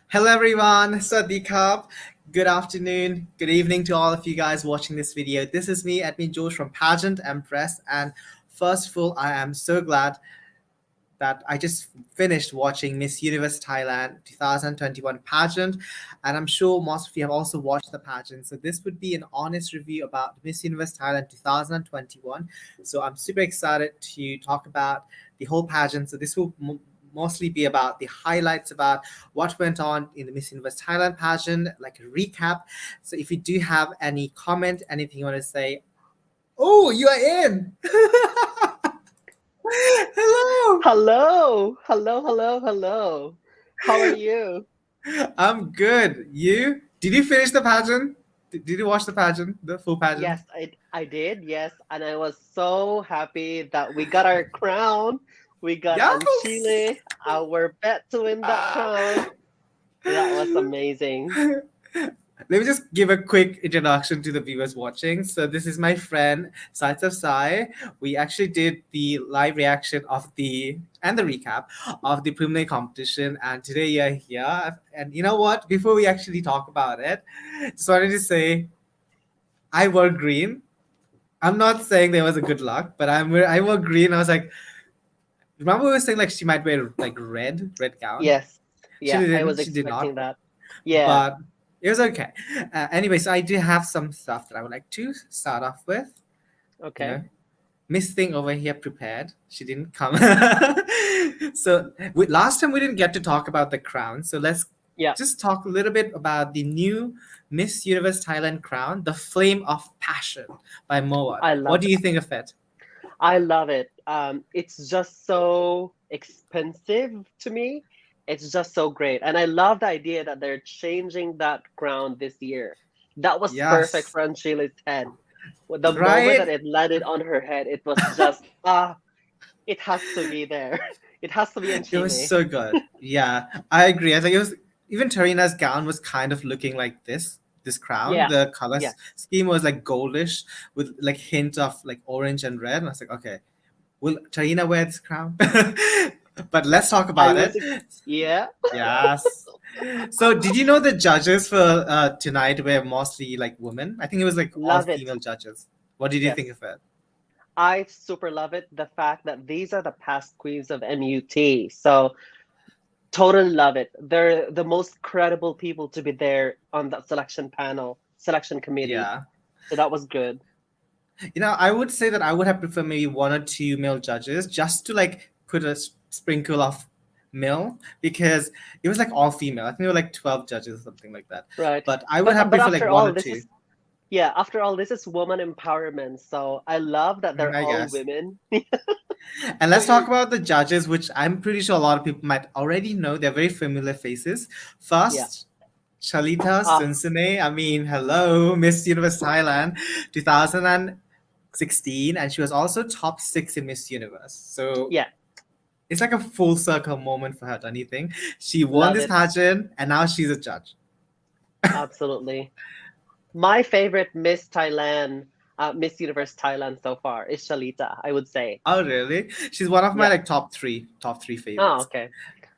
Hello everyone, Sawadee-krap. Good afternoon, good evening to all of you guys watching this video. This is me, Admin George from Pageant Empress, and first of all, I am so glad that I just finished watching Miss Universe Thailand 2021 pageant, and I'm sure most of you have also watched the pageant. So this would be an honest review about Miss Universe Thailand 2021. So I'm super excited to talk about the whole pageant. So this will mostly be about the highlights about what went on in the Miss Universe Thailand pageant, like a recap. So if you do have any comment, anything you want to say, oh, you are in. Hello. Hello. How are you? I'm good. You? Did you finish the pageant? Did you watch the pageant, the full pageant? Yes, I did. Yes, and I was so happy that we got our crown. We got Yes! Anchilee, our bet to win that crown. That was amazing. Let me just give a quick introduction to the viewers watching. So this is my friend Sides of Sai. We actually did the live reaction of the recap of the preliminary competition, and today you're here. And you know what? Before we actually talk about it, just wanted to say I wore green. I'm not saying there was a good luck, but I wore green. I was like, remember we were saying like she might wear like red gown? Yes. She Yeah, didn't. I was She did not. expecting that. Yeah. But it was okay. Anyway, so I do have some stuff that I would like to start off with. Okay. You know, Miss Thing over here prepared. She didn't come. So last time we didn't get to talk about the crown. So let's just talk a little bit about the new Miss Universe Thailand crown, The Flame of Passion by Mowat. What do you think of it? I love it. It's just so expensive to me. It's just so great. And I love the idea that they're changing that crown this year. That was perfect for Anchilee's head. The moment that it landed on her head, it was just, it has to be there. It has to be Anchilee. It was so good. Yeah, I agree. I think it was, even Tharina's gown was kind of looking like this crown. Yeah. The color scheme was like goldish with like hint of like orange and red. And I was like, okay, will Tharina wear this crown? But let's talk about it. Yeah. Yes. So did you know the judges for tonight were mostly like women? I think it was like all female judges. What did you think of it? I super love it. The fact that these are the past queens of MUT. So totally love it. They're the most credible people to be there on that selection committee. Yeah. So that was good. You know, I would say that I would have preferred maybe one or two male judges just to like put a sprinkle of male, because it was like all female. I think there were like 12 judges or something like that. Right. But I would have preferred like one or two. After all, this is woman empowerment. So I love that they're all women. And let's talk about the judges, which I'm pretty sure a lot of people might already know. They're very familiar faces. First, Jitlada Lakavijit. I mean, hello, Miss Universe Thailand 2016. And she was also top 6 in Miss Universe. So it's like a full circle moment for her, don't you think? She won this pageant and now she's a judge. Absolutely. My favorite Miss Thailand, Miss Universe Thailand so far is Jitlada, I would say. Oh, really? She's one of my like top three favorites. Oh, okay.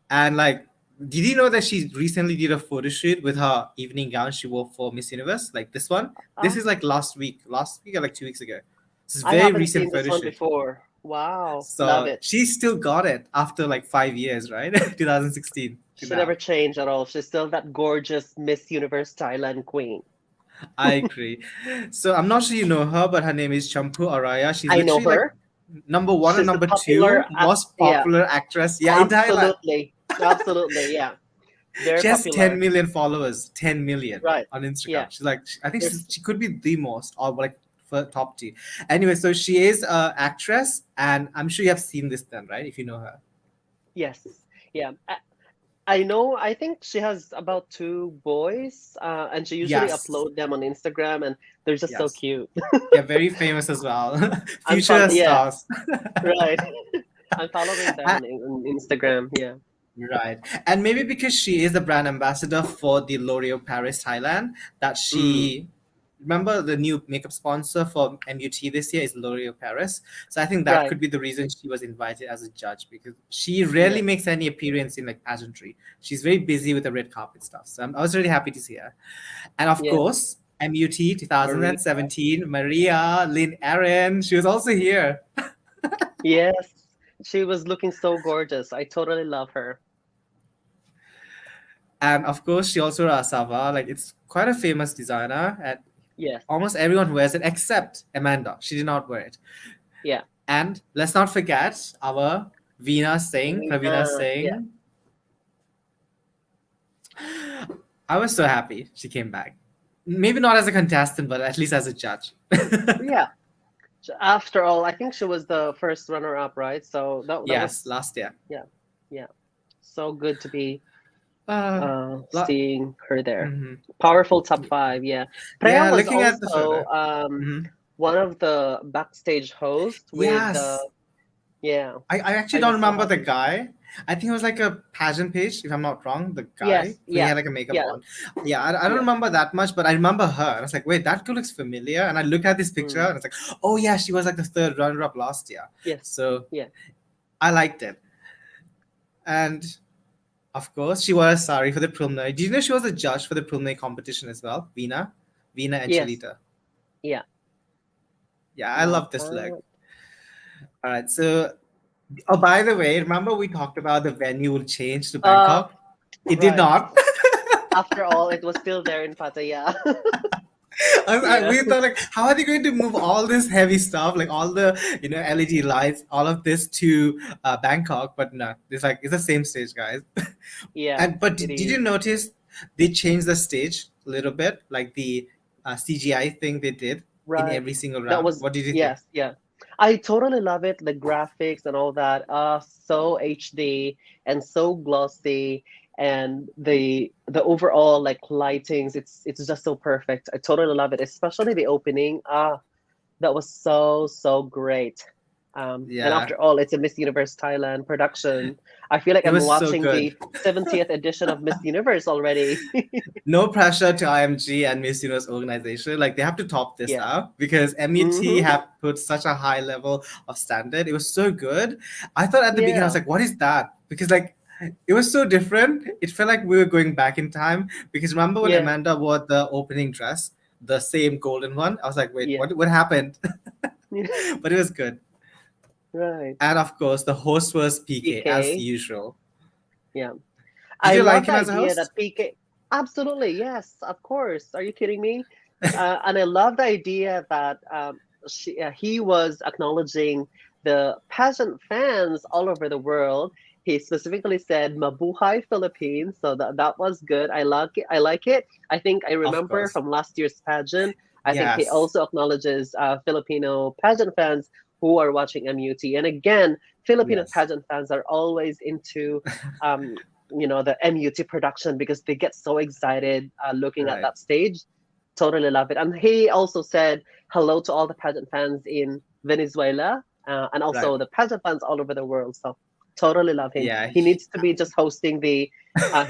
And like, did you know that she recently did a photo shoot with her evening gown she wore for Miss Universe? Like this one? This is like last week or like 2 weeks ago. This is very recent photo shoot. Before. Wow. So love it. She still got it after like 5 years, right? 2016. She never changed at all. She's still that gorgeous Miss Universe Thailand queen. I agree. So I'm not sure you know her, but her name is Champu Araya. She's I know her. Like number 1 and number 2 most popular actress. Yeah, in Thailand. Absolutely, yeah. Very she has popular. 10 million followers. 10 million on Instagram. Yeah. She's like, I think she could be the most, or like for top 2. Anyway, so she is an actress, and I'm sure you have seen this then, right? If you know her. Yes. Yeah. I know. I think she has about 2 boys, and she usually upload them on Instagram, and they're just so cute. Yeah, very famous as well. Future stars. Right. I'm following them on Instagram. Yeah. Right. And maybe because she is the brand ambassador for the L'Oreal Paris Thailand, that she remember the new makeup sponsor for MUT this year is L'Oreal Paris. So I think that Right. could be the reason she was invited as a judge, because she rarely Yeah. makes any appearance in like pageantry. She's very busy with the red carpet stuff. So I was really happy to see her. And of Yeah. course, MUT 2017, Maria Lynn Aaron, she was also here. Yes. She was looking so gorgeous. I totally love her. And of course, she also wore Asava. Like, it's quite a famous designer, and Yes. almost everyone wears it except Amanda. She did not wear it. Yeah. And let's not forget our Veena Singh, Pravina Singh. I was so happy she came back. Maybe not as a contestant, but at least as a judge. Yeah. After all, I think she was the first runner-up, right? So that Yes, was last year. yeah. So good to be Uh, seeing her there. mhm. Powerful top 5, yeah. Preya Yeah, was looking at the also photo. Mhm. one of the backstage hosts with Yes. yeah. I actually I don't was so remember the happy. guy. I think it was like a pageant page, if I'm not wrong. The guy, Yes, where he yeah, had like a makeup yeah. on. Yeah, I don't Yeah. remember that much, but I remember her. I was like, wait, that girl looks familiar. And I looked at this picture and it's like, oh yeah, she was like the third runner-up last year. Yes. So Yeah. I liked it. And of course, she wore a sari for the preliminary. Did you know she was a judge for the preliminary competition as well? Veena and Yes. Chalita. Yeah. Yeah, I love this look. All right, so by the way, remember we talked about the venue will change to Bangkok? It did right. not. After all, it was still there in Pattaya. We thought like, how are they going to move all this heavy stuff, like all the LED lights, all of this to Bangkok? But no, it's like it's the same stage, guys. Yeah. But did you notice they changed the stage a little bit, like the CGI thing they did in every single round? That was What did you yes, think? yeah. I totally love it. The graphics and all that are so HD and so glossy, and the overall like lightings. It's just so perfect. I totally love it, especially the opening. That was so great. And after all, it's a Miss Universe Thailand production. I feel like It I'm was so watching the good. 70th edition of Miss Universe already. No pressure to IMG and Miss Universe organization. Like they have to top this Yeah. now because MUT Mhm. have put such a high level of standard. It was so good. I thought at the beginning I was Yeah. like, what is that? Because like it was so different. It felt like we were going back in time. Because remember when Yeah. Amanda wore the opening dress, the same golden one? I was like, wait, Yeah. what happened? Yeah. But it was good. Right. And of course, the host was PK as PK. usual. Yeah. Did I you love like the him as a idea host? that PK. Absolutely, yes, of course. Are you kidding me? And I love the idea that he was acknowledging the pageant fans all over the world. He specifically said "Mabuhay Philippines," so that was good. I like it. I like it. I think I Of remember course. from last year's pageant. I think he Yes. also acknowledges Filipino pageant fans who are watching MUT. And again, Filipino Yes. pageant fans are always into the MUT production because they get so excited looking at Right. that stage. Totally love it. And he also said hello to all the pageant fans in Venezuela and also Right. the pageant fans all over the world. So totally love him. Yeah. He needs to be just hosting he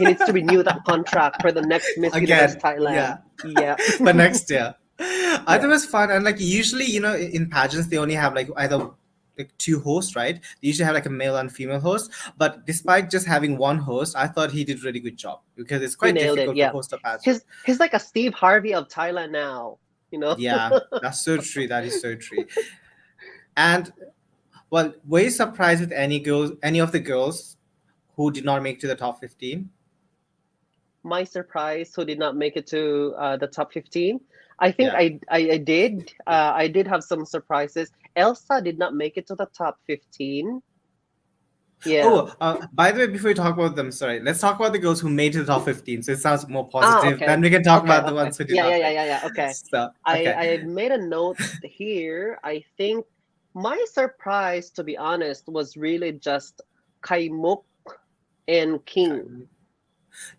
needs to renew that contract for the next Miss Universe Again. Thailand. Yeah. Yeah. But next year. I thought Yeah. it was fun. And like usually, in pageants, they only have like either like two hosts, right? They usually have like a male and female host. But despite just having one host, I thought he did a really good job because it's He quite nailed it. difficult to Yeah. host a pageant. He's like a Steve Harvey of Thailand now, Yeah, that's so true. That is so true. And well, were you surprised with any of the girls who did not make to the top 15? My surprise who did not make it to the top 15. I think Yeah. I did. I did have some surprises. Elsa did not make it to the top 15. Yeah. Oh, by the way, before we talk about them, sorry, let's talk about the girls who made to the top 15. So it sounds more positive. Okay. Then we can talk about the Okay. ones who did Yeah, not yeah, make. yeah, yeah, yeah. Okay. So, okay. I made a note here. I think my surprise, to be honest, was really just Kaimuk and King.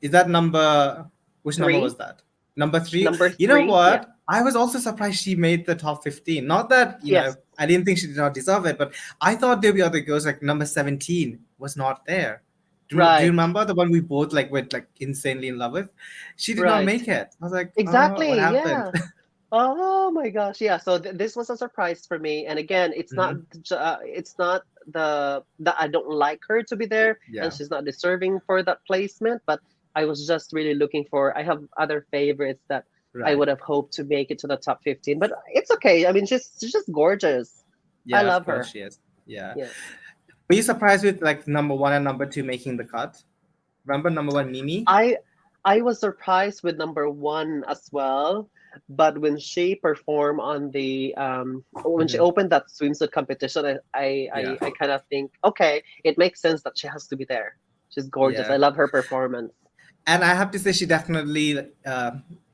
Is that which number 3. was that? Number 3? Number You know 3. what? Yeah. I was also surprised she made the top 15. Not that, Yes. I didn't think she did not deserve it, but I thought there'd be other girls like number 17 was not there. Do you Right. remember the one we both like went like insanely in love with? She did not Right. make it. I was like, Exactly. what happened? Yeah. Oh my gosh, yeah. So this was a surprise for me, and again, Mhm. it's not the that I don't like her to be there, and Yeah, she's not deserving for that placement. But I was just really looking for. I have other favorites that I right. would have hoped to make it to the top 15, but it's okay. I mean, she's just gorgeous. I Yeah, of love course her. she is. Yeah. Yeah. Were you surprised with like number one and number two making the cut? Remember number one, Mimi? I I was surprised with number one as well, but when she performed on the when she Hmm. opened that swimsuit competition, Yeah, I kind of think, okay, it makes sense that she has to be there. She's gorgeous. I yeah. love her performance. And I have to say, she definitely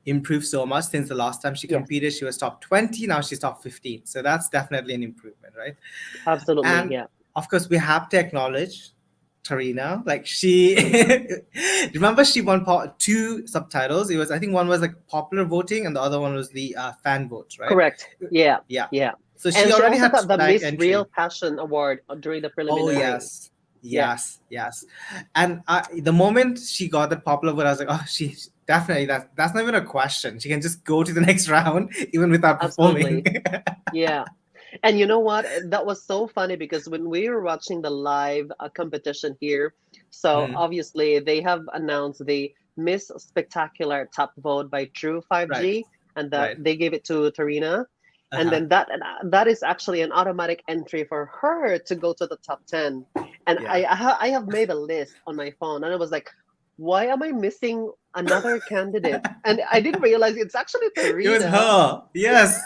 improved so much since the last time she Yes, competed. She was top 20, now she's top 15. So that's definitely an improvement, right? absolutely. And Yeah. of course, we have to acknowledge Tharina. Like she, remember she won two subtitles. It was, I think one was like popular voting and the other one was the fan vote, right? Correct. Yeah. Yeah. Yeah. So she And she already also had got the direct Miss Real entry. Passion Award during the Oh preliminary. yes, Yeah. yes. And the moment she got the popular vote, I was like, oh, she definitely that's not even a question. She can just go to the next round even without performing. Absolutely. Yeah. And you know what? That was so funny because when we were watching the live competition here, so Mm, obviously they have announced the Miss Spectacular top vote by True right, 5G, and that right. they gave it to Tarina. Uh And huh. then that is actually an automatic entry for her to go to the top 10. And Yeah. I have made a list on my phone, and I was like, why am I missing another candidate? And I didn't realize it's actually It was Tarina. her. Yes.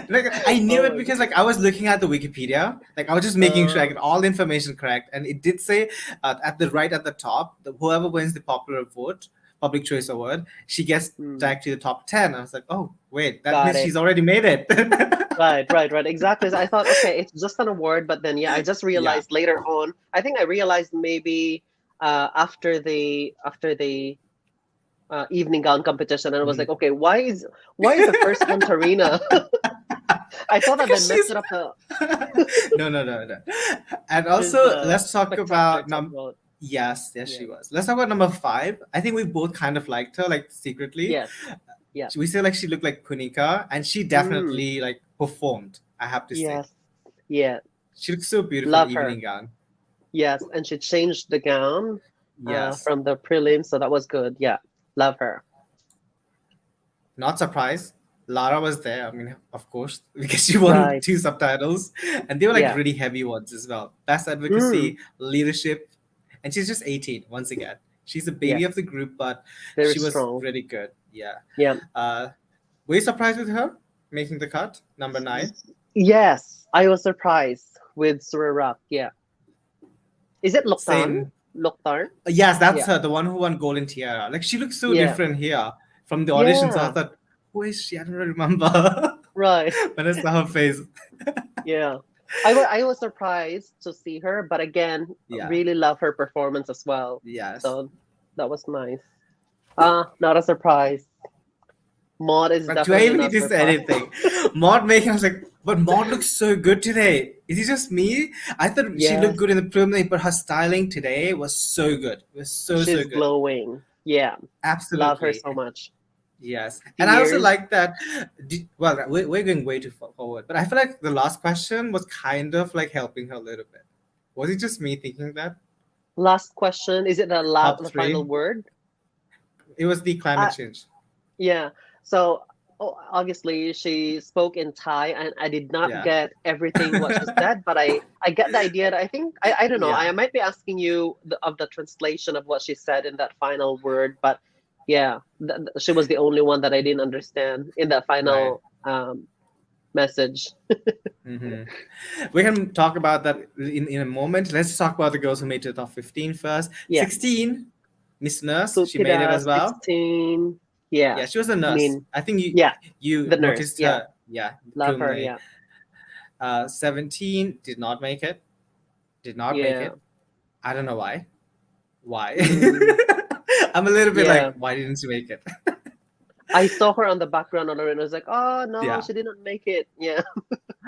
Like I knew Oh it my because like I was looking at the Wikipedia. Like I was just making sure I God. get all the information correct, and it did say at the right at the top, whoever wins the popular vote, public choice award, she gets Hmm. tagged to the top 10. I was like, oh wait, that Got means it. she's already made it. Right. Exactly. So I thought, okay, it's just an award, but then yeah, I just Yeah. realized later on. I think I realized maybe after the evening gown competition, and I was Mhm. like, okay, why is the first one Tarina? I thought that they Because messed she's it up. The no. And she's also, a let's talk spectacular about top vote. yes, Yeah. she was. Let's talk about number five. I think we both kind of liked her, like secretly. Yes. Yeah. We say like she looked like Punika, and she Mm. definitely like performed. I have to say, Yes. Yeah. she looks so beautiful Love her. evening gown. Yes, and she changed the gown Yes, from the prelims, so that was good. Yeah. Love her. not surprised. Lara was there. I mean, of course, because she won Right. two subtitles, and they were like Yeah. really heavy ones as well. Best Mm. advocacy, leadership, and she's just 18 once again. She's a baby of Yes. the group, but Very she was strong. really good. Yeah. Yeah. Uh, were you surprised with her making the cut? Number nine. Yes, I was surprised with Surarak. Yeah. Is it Loktan? Same. Loktar? Yes, that's Yeah. her, the one who won Golden Tiara. Like she looks so Yeah. different here from the audition. So I Yeah. thought, who is she? I don't remember Right. when I saw her face. Yeah. I was surprised to see her, but again, Yeah. really love her performance as well. Yes. So that was nice. Not a surprise. Maud is But do I definitely even need not to say surprised. anything? Maud making, I was like, but Maud looks so good today. Is it just me? I thought she looked Yes, good in the preliminary, but her styling today was so good. It was so she's good. glowing. Yeah. Love her Absolutely. so much. Yes. And I also Fears. like that. Well, we're going way too forward, but I feel like the last question was kind of like helping her a little bit. Was it just me thinking that? Last question. Is it Top the final three? word? It was the climate Uh, change. yeah. So obviously she spoke in Thai, and I did not Yeah. get everything what she said, but I get the idea. That I think I don't know. Yeah. I might be asking you of the translation of what she said in that final word, but yeah, she was the only one that I didn't understand in that Right. final message. Hmm. We can talk about that in a moment. Let's talk about the girls who made it to the top 15 first. Yeah. 16, Miss Nurse, she made it Suttida as well. 16. Yeah. Yeah, she was a I nurse. mean, I think yeah, you the nurse. noticed Yeah. her. Yeah, Love her. preliminary. Yeah. 17 did not make it. Did not make Yeah. it. I don't know why. Why? Mm, I'm a little bit yeah. like, why didn't she make it? I saw her on the background already, and I was like, oh no, Yeah. she didn't make it. Yeah.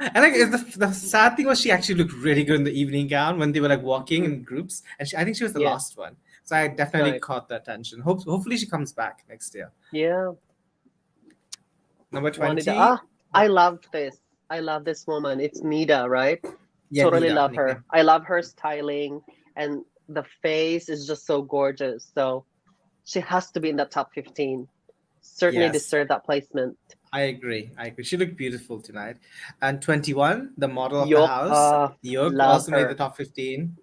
And like the sad thing was she actually looked really good in the evening gown when they were like walking Mm, in groups, and I think she was the yeah. last one. So I definitely Right. caught the attention. Hopefully she comes back next year. Yeah. Number 20. I love this. I love this woman. It's Nida, right? Yeah, Totally Nida, love her. nickname. I love her styling, and the face is just so gorgeous. So she has to be in the top 15. Certainly Yes. deserve that placement. I agree. She looked beautiful tonight. And 21, the model of the Yhok, house. Yhok love also made her. the top 15.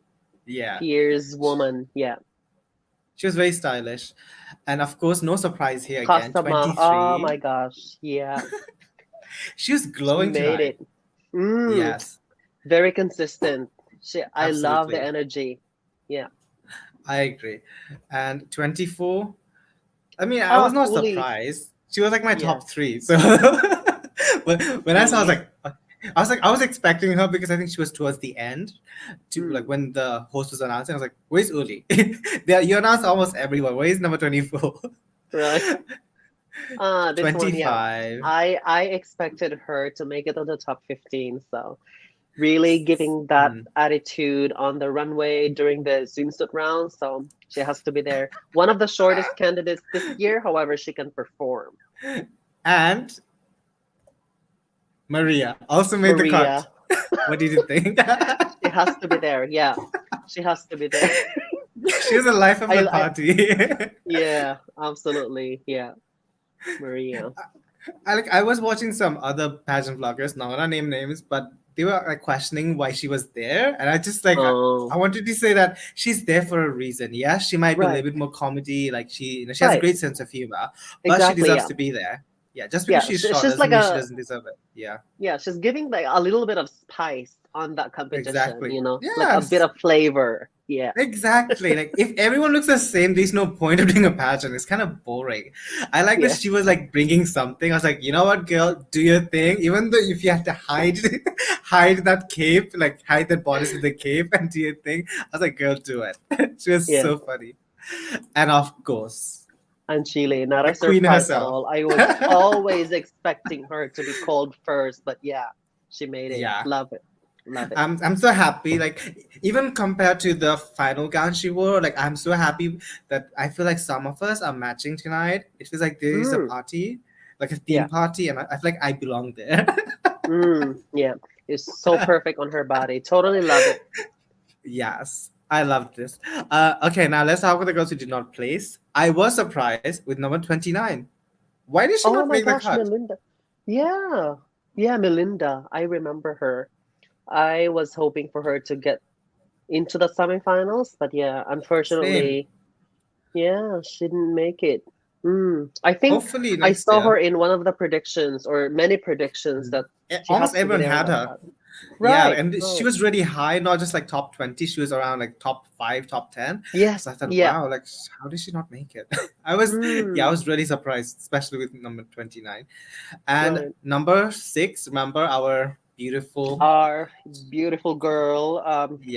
Yeah. Fierce woman. Yeah. She was very stylish. And of course, no surprise here again. Kasama. 23. Oh my gosh. Yeah. She was glowing Made tonight. it. Yes. Very consistent. I love the Absolutely. energy. Yeah. I agree. And 24, I mean, I was not Uli. surprised. She was like my Yeah. top 3. So when I saw, I was expecting her because I think she was towards the end, like when the host was announcing. I was like, "Where's Uli?" You announced almost everyone. Where is number 24? Right. This 25. one, yeah. I expected her to make it on the top 15. So really giving that attitude on the runway during the swimsuit round. So she has to be there. One of the shortest candidates this year. However, she can perform. And Maria also made the cut. What did you think? She has to be there. Yeah, she has to be there. She was the life of the party. Yeah, absolutely. Yeah, Maria. I was watching some other pageant vloggers, not gonna name names, but they were like questioning why she was there, and I just I wanted to say that she's there for a reason. Yeah, she might be a little bit more comedy, like she has a great sense of humor, but she deserves to be there. Yeah, just because she's short doesn't mean she doesn't deserve it. Yeah. Yeah, she's giving like a little bit of spice on that competition. Exactly. You know, like a bit of flavor. Yeah. Exactly. Like if everyone looks the same, there's no point of doing a pageant. It's kind of boring. I like that she was like bringing something. I was like, you know what, girl, do your thing. Even though if you have to hide that cape, like hide that bodice with the cape and do your thing, I was like, girl, do it. She was so funny. And of course, Anchilee, not a surprise at all. I was always expecting her to be called first, but yeah, she made it. Yeah. Love it. Love it. I'm so happy. Like even compared to the final gown she wore, like I'm so happy that I feel like some of us are matching tonight. It feels like there is a party, like a theme party, and I feel like I belong there. Yeah, it's so perfect on her body. Totally love it. Yes. I love this. Okay, now let's talk about the girls who did not place. I was surprised with number 29. Why did she not make the cut? Maylynda. Yeah, Maylynda. I remember her. I was hoping for her to get into the semifinals, but yeah, unfortunately, she didn't make it. I think hopefully I saw her in one of the predictions or many predictions that almost everyone had her. Right. Yeah, and she was really high, not just like top 20. She was around like top 5, top 10. Yes. So I thought, wow, like how did she not make it? I was really surprised, especially with number 29. And number 6, remember our beautiful girl,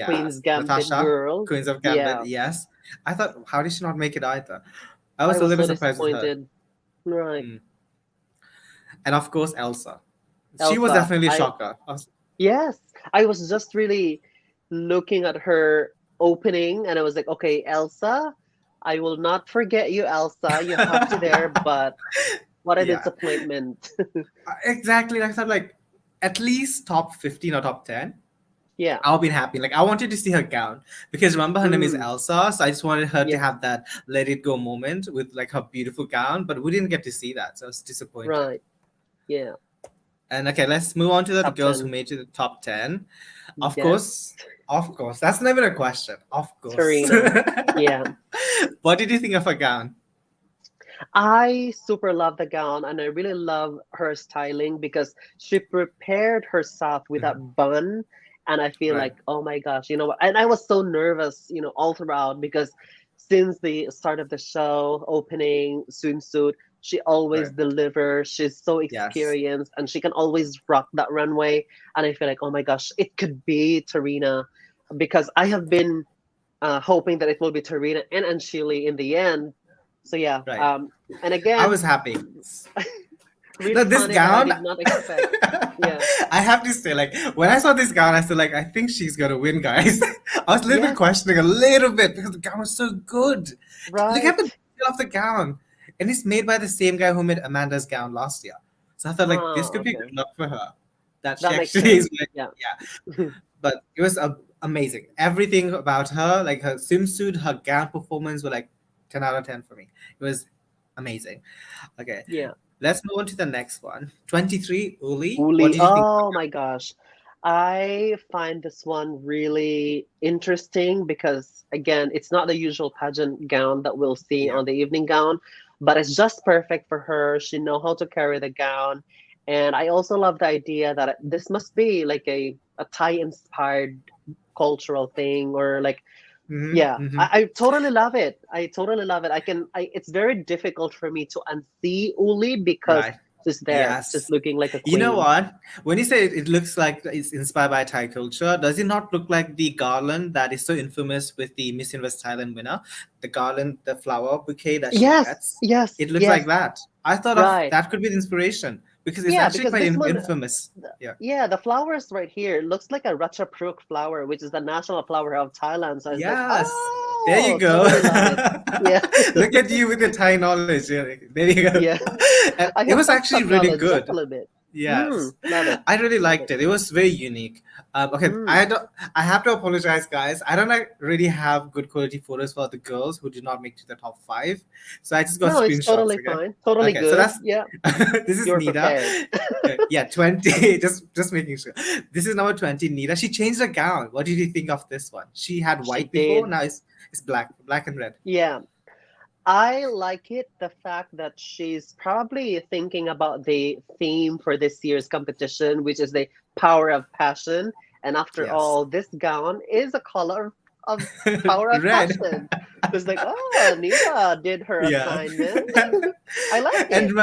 Queen's Gambit Natasha, girl. Queens of Gambit, yes. I thought, how did she not make it either? I was a little bit surprised with her. Right. And of course, Elsa. She was definitely a shocker. Yes, I was just really looking at her opening and I was like, okay, Elsa, I will not forget you, Elsa. You have to there, but what a disappointment. Exactly. I thought like at least top 15 or top 10. Yeah. I'll be happy. Like I wanted to see her gown because remember her name is Elsa. So I just wanted her to have that let it go moment with like her beautiful gown, but we didn't get to see that. So I was disappointed. Right. Yeah. And okay, let's move on to the girls who made it to the top 10. Of course, that's not even a question. Of course. Tharina. Yeah. What did you think of her gown? I super love the gown and I really love her styling because she prepared herself with that bun. And I feel like, oh my gosh, you know what? And I was so nervous, you know, all throughout because since the start of the show, opening, swimsuit, she always delivers. She's so experienced and she can always rock that runway. And I feel like, oh my gosh, it could be Tharina because I have been hoping that it will be Tharina and Anchilee in the end. So yeah. And again, I was happy. Really this gown, I did not expect. Yeah. I have to say, like, when I saw this gown, I said, like, I think she's gonna win, guys. I was a little bit questioning a little bit because the gown was so good. Right. Look at the detail of the gown. And it's made by the same guy who made Amanda's gown last year. So I thought like this could be Okay. good luck for her. That she That makes actually is sense. like, Yeah. yeah. But it was amazing. Everything about her, like her swimsuit, her gown performance were like 10 out of 10 for me. It was amazing. Okay, Yeah. let's move on to the next one. 23, Uli. What Uli. did you think? Oh my gosh. I find this one really interesting because, again, it's not the usual pageant gown that we'll see Yeah. on the evening gown, but it's just perfect for her. She know how to carry the gown. And I also love the idea that this must be like a Thai-inspired cultural thing, or like, yeah, Mm-hmm. I totally love it. I totally love it. It's very difficult for me to unsee Uli because Right. she's there, just Yes. looking like a You know queen. what? When you say it looks like it's inspired by Thai culture, does it not look like the garland that is so infamous with the Miss Universe Thailand winner? The garland, the flower bouquet that she Yes, gets? yes, It looks yes, like that. I thought of right. that could be the inspiration because it's Yeah, actually because quite this one, infamous. the- Yeah. yeah, the flowers right here looks like a Ratchapruk flower, which is the national flower of Thailand. So I was like, Yes. There you oh, go. totally love it. Yeah, Look at you with the Thai knowledge. Yeah, there you go. yeah. I It have was actually some really knowledge, just a good. little bit. Yes, Love it, I really love liked it. it. It was very unique. Okay, Mm. I don't. I have to apologize, guys. I don't like, really have good quality photos for the girls who did not make to the top 5, so I just got No, it's screenshots. totally Okay, fine, totally okay. So good. that's Yeah, this is you're Nida. prepared. Yeah, 20. Just making sure. This is number 20. Nida. She changed the gown. What did you think of this one? She had She white before. did. Now it's black and red. Yeah. I like it, the fact that she's probably thinking about the theme for this year's competition, which is the power of passion. And after Yes. all, this gown is a color of power of Red. passion. It's like, oh, Nita did her Yeah. assignment. I like And it.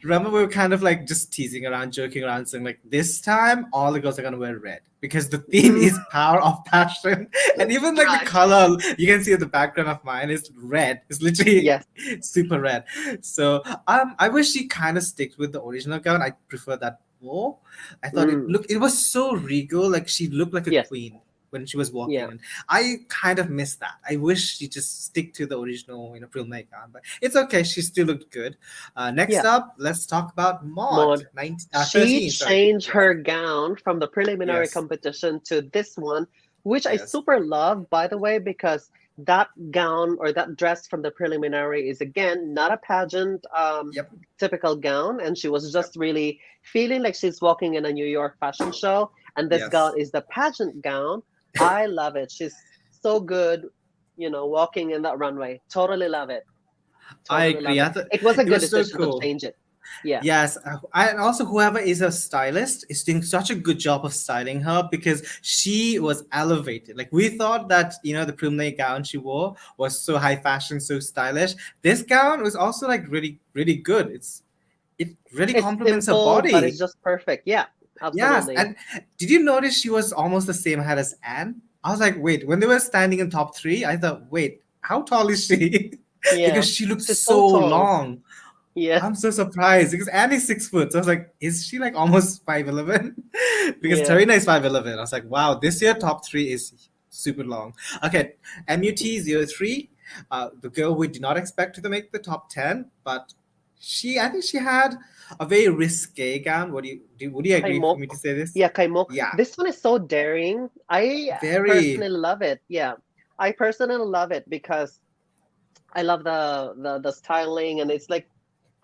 remember, we were kind of like just teasing around, joking around, saying like this time all the girls are gonna wear red because the theme Mm, is power of passion, and even like the right. color you can see at the background of mine is red. It's literally Yes. super red. So I wish she kind of sticked with the original gown. I prefer that more. I thought Mm, it was so regal. Like she looked like a yes. queen when she was walking, Yeah. and I kind of miss that. I wish she just stick to the original, preliminary gown, but it's okay. She still looked good. Next Yeah. up, let's talk about Maud. Maud. 19, She 13, sorry. changed Yes, her gown from the preliminary yes, competition to this one, which I yes. super love, by the way, because that gown or that dress from the preliminary is, again, not a pageant Yep, typical gown. And she was yep, just really feeling like she's walking in a New York fashion show. And this yes. gown is the pageant gown. I love it. She's so good, walking in that runway. Totally love it. I Totally agree. love I it. thought It was a it good was so decision to cool. change it. Yeah. Yes, and also whoever is a stylist is doing such a good job of styling her because she was elevated. Like we thought that the preliminary gown she wore was so high fashion, so stylish. This gown was also like really, really good. It really It's complements her simple, but it's body. just perfect. Yeah, Yes, absolutely. and did you notice she was almost the same height as Anne? I was like, wait, when they were standing in top 3, I thought, wait, how tall is she? Yeah. Because she looks She's so so tall. long. Yeah. I'm so surprised because Anne is 6 foot. So I was like, is she like almost 5'11"? Because Yeah. Tharina is 5'11". I was like, wow, this year top 3 is super long. Okay, MUT 03, the girl we did not expect to make the top 10, but I think she had a very risque gown. Would you agree for Kaimok. me to say this? Yeah, Kaimok. Yeah, This one is so daring. I very. personally love it. Yeah. I personally love it because I love the styling, and it's like,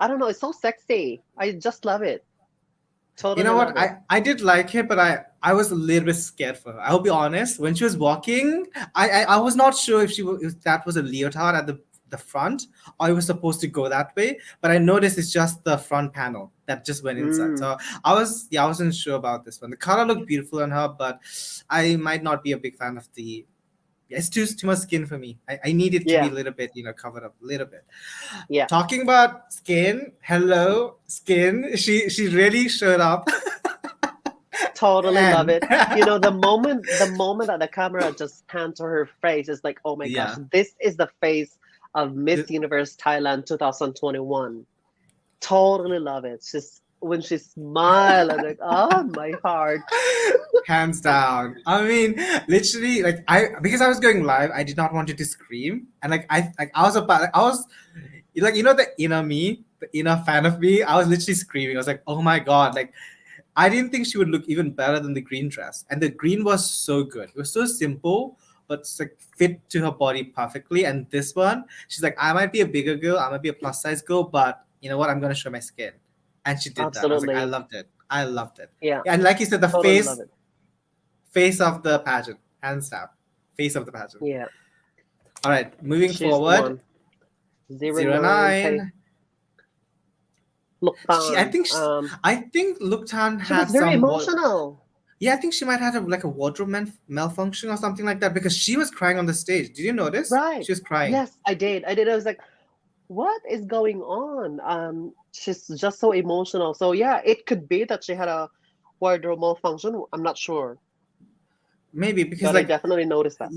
I don't know, it's so sexy. I just love it. You Totally know love what? it. I did like it, but I was a little bit scared for her. I'll be honest. When she was walking, I was not sure if that was a leotard at the front or it was supposed to go that way. But I noticed it's just the front panel that just went inside. Mm. So I wasn't sure about this one. The color looked beautiful on her, but I might not be a big fan of the. It's too much skin for me. I need it to be Yeah. a little bit, covered up a little bit. Yeah. Talking about skin, hello, skin. She really showed up. Totally love And it. The moment that the camera just panned to her face is like, oh my gosh, yeah, this is the face of Miss th- Universe Thailand 2021. Totally love it. When she smiled, I'm like, oh my heart. hands down. I mean, literally, because I was going live, I did not want to scream, and I was about, I was, like, you know, the inner me, the inner fan of me, I was literally screaming. I was like, oh my God, like, I didn't think she would look even better than the green dress. And the green was so good. It was so simple, but it's like fit to her body perfectly. And this one, she's like, I might be a bigger girl, I might be a plus size girl, but you know what? I'm going to show my skin. And she did that. I was like, I Absolutely. loved it. I loved it. Yeah. And like you said, the Totally love it. face of the pageant, hands down. Face of the pageant. Yeah. All right, moving She's the forward. one. 09. Luktan. I think Luktan She had was very some emotional. Yeah, I think she might have like a wardrobe malfunction or something like that because she was crying on the stage. Did you notice? Right. She was crying. Yes, I did. I was like, what is going on? She's just so emotional. So yeah, it could be that she had a wardrobe malfunction. I'm not sure. Maybe because But like I definitely noticed that.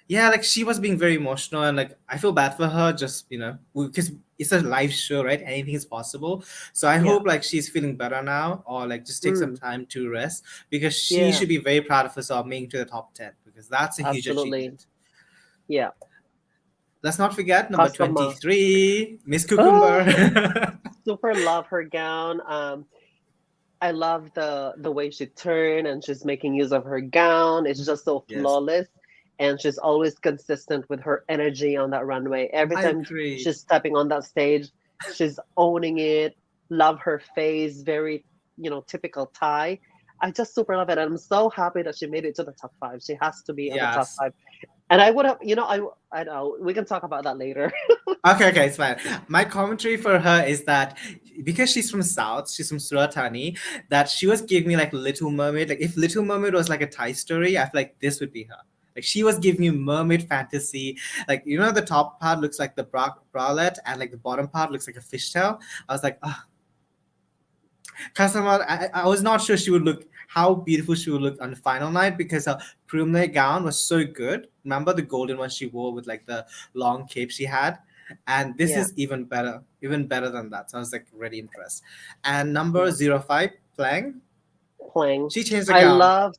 Yeah, like she was being very emotional and like I feel bad for her just, you know, because it's a live show, right? Anything is possible. So I hope like she's feeling better now or like just take some time to rest because she should be very proud of herself making to the top 10 because that's a huge achievement. Yeah. Let's not forget number 23, Miss Cucumber. Super love her gown. I love the way she turned and she's making use of her gown. It's just so flawless. And she's always consistent with her energy on that runway. Every time she's stepping on that stage, she's owning it. Love her face, very, you know, typical Thai. I just super love it. And I'm so happy that she made it to the top 5. She has to be on the top 5. And I would have, you know, I know, we can talk about that later. Okay, it's fine. My commentary for her is that because she's from South, she's from Surat Thani, that she was giving me like Little Mermaid. Like if Little Mermaid was like a Thai story, I feel like this would be her. Like she was giving you mermaid fantasy. Like, you know, the top part looks like the bralette and like the bottom part looks like a fishtail. I was like, ah. Kasama, I was not sure she would look, how beautiful she would look on the final night because her preliminary gown was so good. Remember the golden one she wore with like the long cape she had? And this is even better than that. So I was like really impressed. And number 05, Plang. She changed the gown. I love,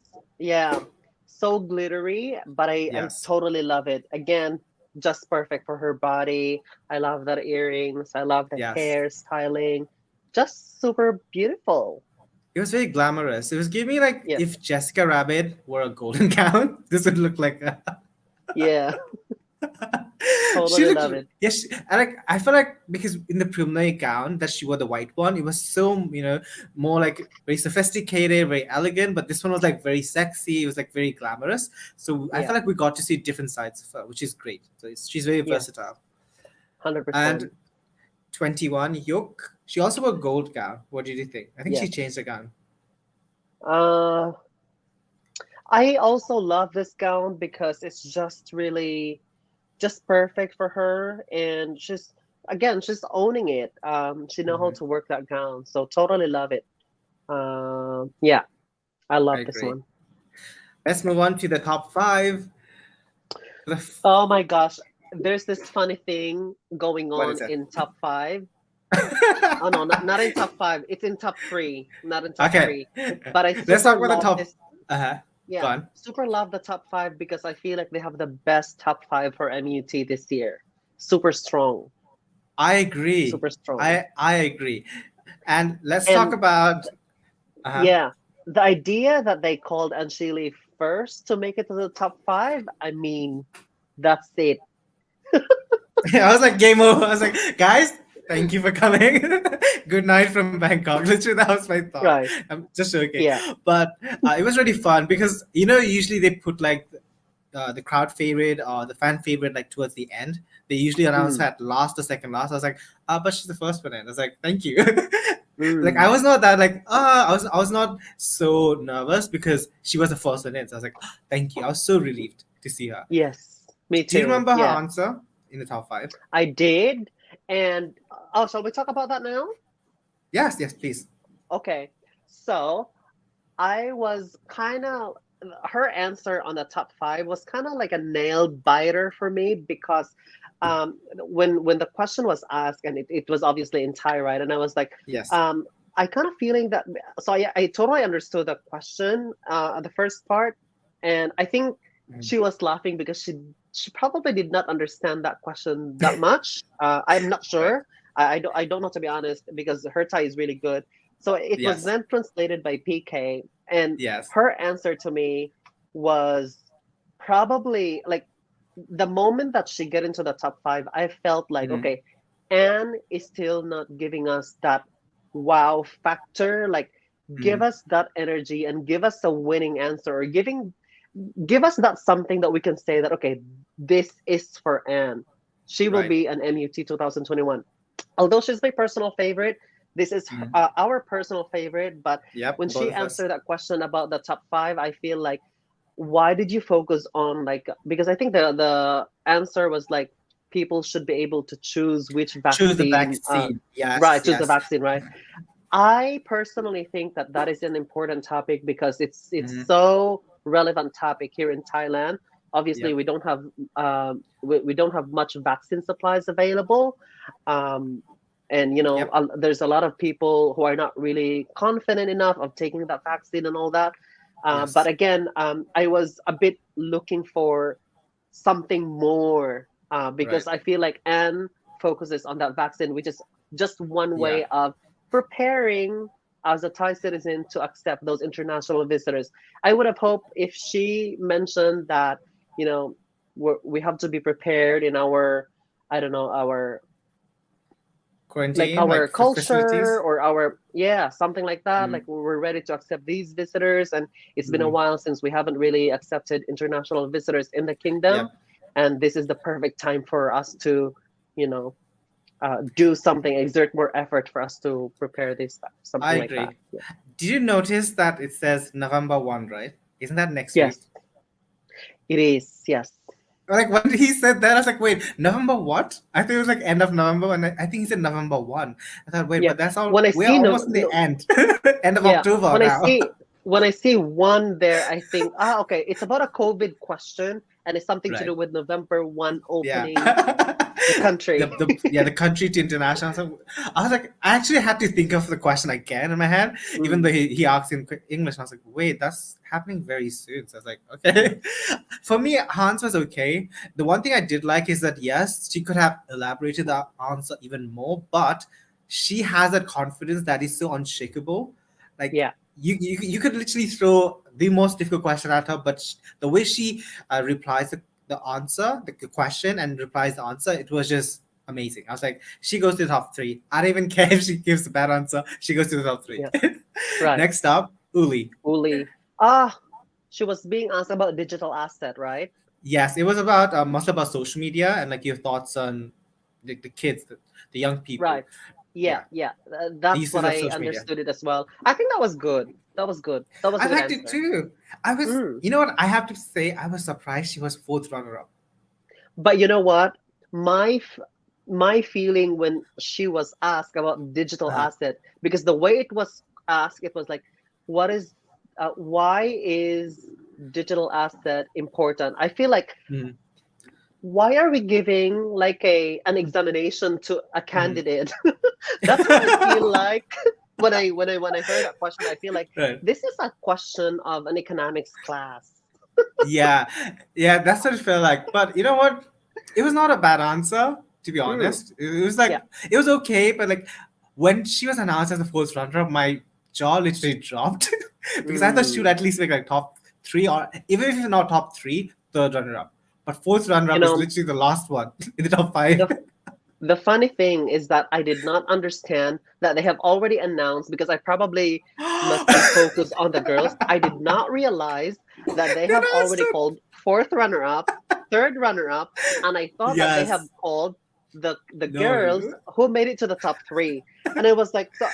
so glittery, but I totally love it. Again, just perfect for her body. I love that earrings. I love the hair styling. Just super beautiful. It was very glamorous. It was giving me like if Jessica Rabbit wore a golden gown, this would look like a... Totally love it. Yes, I feel like because in the preliminary gown that she wore, the white one, it was so, you know, more like very sophisticated, very elegant, but this one was like very sexy. It was like very glamorous. So I feel like we got to see different sides of her, which is great. So she's very versatile. 100%. And 21, Yhok. She also wore a gold gown. What did you think? I think she changed the gown. I also love this gown because it's just really just perfect for her, and she's owning it. She knows how to work that gown, so totally love it. I love this one. Let's move on to the top 5. Oh my gosh, there's this funny thing going on in top 5. Oh no, not in top 5. It's in top 3, not in top 3. But let's talk about the top. Super love the top 5 because I feel like they have the best top 5 for MUT this year. Super strong. I agree. Super strong. I agree. And let's talk about... the idea that they called Anchilee first to make it to the top 5, I mean, that's it. I was like, game over. I was like, guys, thank you for coming. Good night from Bangkok. Literally, that was my thought. Right. I'm just joking. But it was really fun because, you know, usually they put like the crowd favorite or the fan favorite like towards the end. They usually announce at last or second last. I was like, but she's the first one in. I was like, thank you. Like I was not that like, I was not so nervous because she was the first one in. So I was like, thank you. I was so relieved to see her. Yes, me too. Do you remember her answer in the top 5? I did. And shall we talk about that now? Yes, please. Okay. So I was kind of, her answer on the top 5 was kind of like a nail biter for me because when the question was asked, and it was obviously in Thai, right? And I was like, I kind of feeling that, so I totally understood the question, the first part. And I think she was laughing because she she probably did not understand that question that much. I'm not sure. I don't know, to be honest, because her Thai is really good. So it was Yes. then translated by PK, and Yes. her answer to me was probably like the moment that she get into the top 5, I felt like, Mhm. okay, Anne is still not giving us that wow factor. Like, give us that energy and give us a winning answer, or give us that something that we can say that, okay, this is for Anne. She will Right. be an MUT 2021. Although she's my personal favorite, this is our personal favorite. But Yep. when Both she of us. answered that question about the top 5, I feel like, why did you focus on, like, because I think the answer was like people should be able to choose which Choose the vaccine, vaccine. right, Yes. choose the Yes. vaccine, right? I personally think that that is an important topic because it's Mhm. so relevant topic here in Thailand. Obviously, Yep. we don't have we don't have much vaccine supplies available, and Yep. there's a lot of people who are not really confident enough of taking that vaccine and all that. But Yes. again, I was a bit looking for something more Right. because I feel like Anne focuses on that vaccine, which is just one Yeah. way of preparing as a Thai citizen to accept those international visitors. I would have hoped if she mentioned that, we have to be prepared in our, I don't know, our like Quarantine, our like culture facilities. or our, yeah, something like that, Mm. like we're ready to accept these visitors, and it's been a Mm. while since we haven't really accepted international visitors in the kingdom, Yep. and this is the perfect time for us to you know do something, exert more effort for us to prepare this stuff, I something like that. agree. Did you notice that it says November 1, right? Isn't that next week? Yes, it is. Yes. Like when he said that, I was like, wait, November what? I think it was like end of November, and I think he said November 1. I thought, wait, Yeah. but that's all. When I We're see almost in the end, end of yeah, October when I now. see when I see one there, I think, okay, it's about a COVID question, and it's something to Right. do with November 1 Yeah. opening the country. The country to international. So I was like, I actually had to think of the question again in my head, even though Mm, he asked in English. And I was like, wait, that's happening very soon. So I was like, okay. For me, Hans was okay. The one thing I did like is that yes, she could have elaborated the answer even more, but she has that confidence that is so unshakable. Like yeah. you could literally throw the most difficult question at her, but the way she replies the answer, the question, and replies the answer, it was just amazing. I was like, she goes to the top 3. I don't even care if she gives a bad answer. She goes to the top 3. Yeah. Right. Next up, Uli. Uli. She was being asked about digital asset, right? Yes, it was about mostly about social media and like your thoughts on the kids, the young people. Right. Yeah, Yeah, yeah. the That's what usage of I social media. understood it as well. I think that was good. That was good. That was I a good liked it answer. too. I was, Mm. you know what? I have to say, I was surprised she was fourth runner up. But you know what? My feeling when she was asked about digital Uh-huh. asset, because the way it was asked, it was like, why is digital asset important? I feel like, Mhm. why are we giving like an examination to a Mhm. candidate? That's what I feel like when I heard that question. I feel like Right. this is a question of an economics class. Yeah, yeah, that's what it felt like. But you know what? It was not a bad answer, to be Mm, honest. It was like yeah. it was okay, but like when she was announced as the fourth runner-up, my jaw literally dropped because I thought she would Mm. at least make like top 3, or even if it's not top 3, third runner-up. But fourth You runner-up is know, literally the last one in the top 5. the the funny thing is that I did not understand that they have already announced, because I probably must be focused on the girls. I did not realize that they That have was already so. called fourth runner up, third runner up, and I thought that they have Yes. called the girls No. who made it to the top 3. And I was like, so